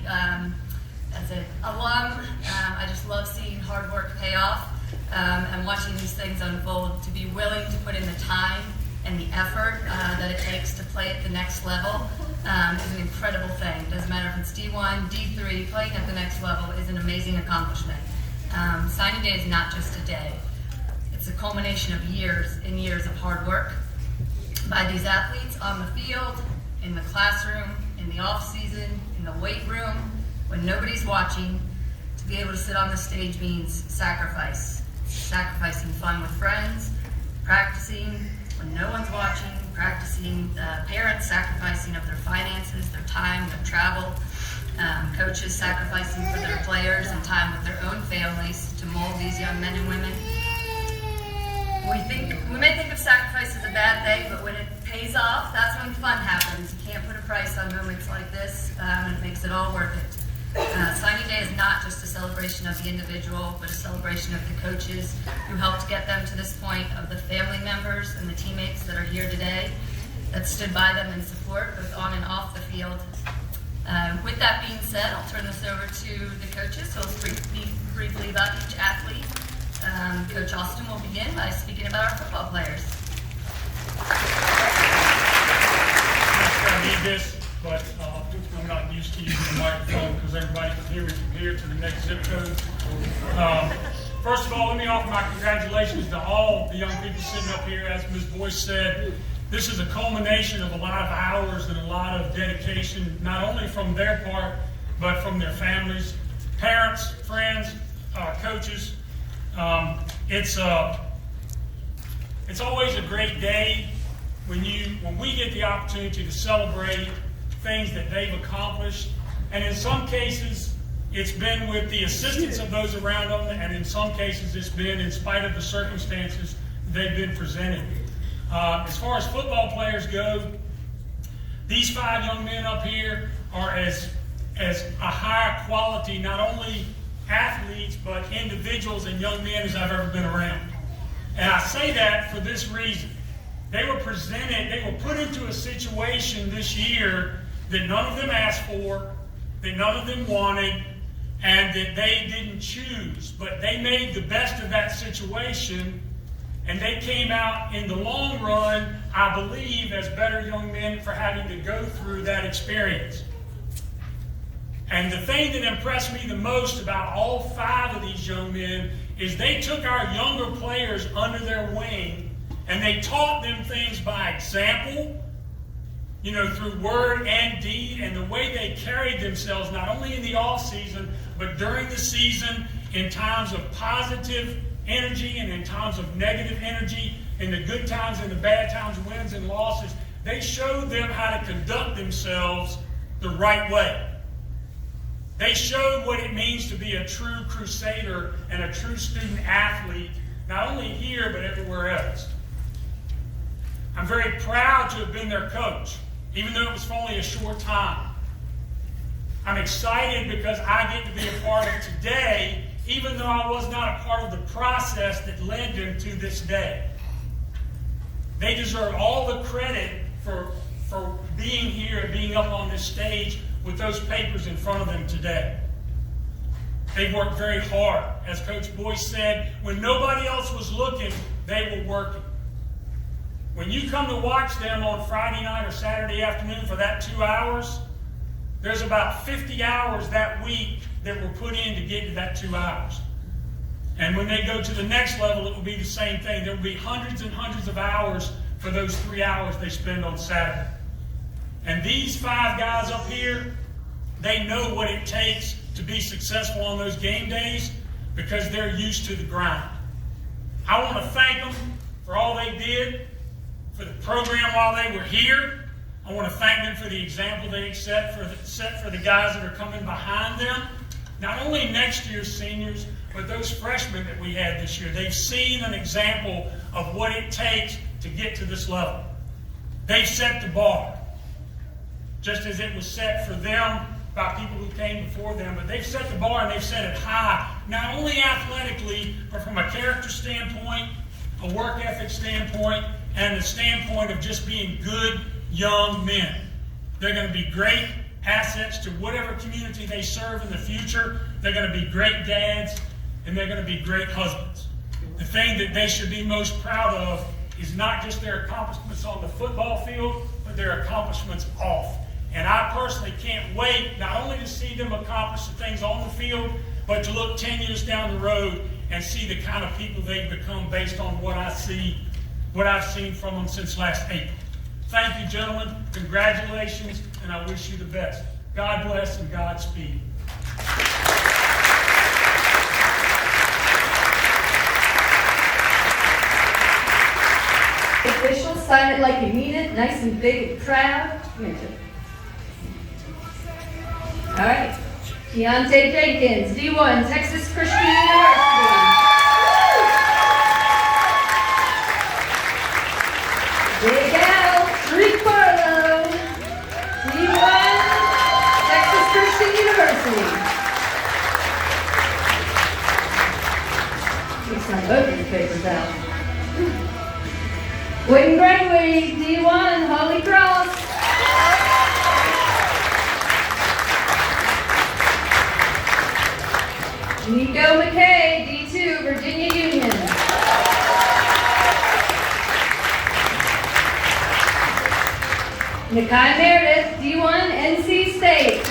As an alum, I just love seeing hard work pay off and watching these things unfold. To be willing to put in the time and the effort that it takes to play at the next level is an incredible thing. Doesn't matter if it's D1, D3, playing at the next level is an amazing accomplishment. Signing day is not just a day. It's a culmination of years and years of hard work by these athletes on the field, in the classroom, in the off season, in the weight room, when nobody's watching. To be able to sit on the stage means sacrificing fun with friends, practicing when no one's watching, practicing, parents sacrificing of their finances, their time, their travel, coaches sacrificing for their players and time with their own families to mold these young men and women. We may think of sacrifice as a bad thing, but when it pays off, that's when fun happens. You can't put a price on moments like this, and it makes it all worth it. Signing day is not just a celebration of the individual, but a celebration of the coaches who helped get them to this point, of the family members and the teammates that are here today that stood by them in support, both on and off the field. With that being said, I'll turn this over to the coaches, so I'll speak briefly about each athlete. Coach Austin will begin by speaking about our football players. I need this, but I'm not used to using the microphone because everybody can hear me from here to the next zip code. First of all, let me offer my congratulations to all the young people sitting up here. As Ms. Boyce said, this is a culmination of a lot of hours and a lot of dedication, not only from their part, but from their families, parents, friends, coaches. It's always a great day when we get the opportunity to celebrate things that they've accomplished. And in some cases, it's been with the assistance of those around them, and in some cases, it's been in spite of the circumstances they've been presented. As far as football players go, these 5 young men up here are as a higher quality, not only athletes, but individuals and young men as I've ever been around. And I say that for this reason. They were put into a situation this year that none of them asked for, that none of them wanted, and that they didn't choose. But they made the best of that situation, and they came out in the long run, I believe, as better young men for having to go through that experience. And the thing that impressed me the most about all 5 of these young men is they took our younger players under their wing and they taught them things by example, through word and deed, and the way they carried themselves, not only in the off season, but during the season, in times of positive energy and in times of negative energy, in the good times and the bad times, wins and losses. They showed them how to conduct themselves the right way. They showed what it means to be a true crusader and a true student athlete, not only here, but everywhere else. I'm very proud to have been their coach, even though it was for only a short time. I'm excited because I get to be a part of today, even though I was not a part of the process that led them to this day. They deserve all the credit for being here and being up on this stage with those papers in front of them today. They worked very hard. As Coach Boyce said, when nobody else was looking, they were working. When you come to watch them on Friday night or Saturday afternoon for that 2 hours, there's about 50 hours that week that were put in to get to that 2 hours. And when they go to the next level, it will be the same thing. There will be hundreds and hundreds of hours for those 3 hours they spend on Saturday. And these 5 guys up here, they know what it takes to be successful on those game days because they're used to the grind. I want to thank them for all they did for the program while they were here. I want to thank them for the example they set for the guys that are coming behind them. Not only next year's seniors, but those freshmen that we had this year. They've seen an example of what it takes to get to this level. They've set the bar, just as it was set for them by people who came before them. But they've set the bar and they've set it high, not only athletically, but from a character standpoint, a work ethic standpoint, and the standpoint of just being good young men. They're going to be great assets to whatever community they serve in the future. They're going to be great dads, and they're going to be great husbands. The thing that they should be most proud of is not just their accomplishments on the football field, but their accomplishments off. And I personally can't wait not only to see them accomplish the things on the field, but to look 10 years down the road and see the kind of people they've become based on what I've seen from them since last April. Thank you, gentlemen. Congratulations, and I wish you the best. God bless and Godspeed. Officials, sign it like you mean it, nice and big and proud. All right, Keontae Jenkins, D1, Texas Christian University. Big Al, Ricardo, D1, Texas Christian University. You sign both these papers out. Wayne Gregory, D1, Holy Cross. Nico McKay, D2, Virginia Union. Nakai Meredith, D1, NC State.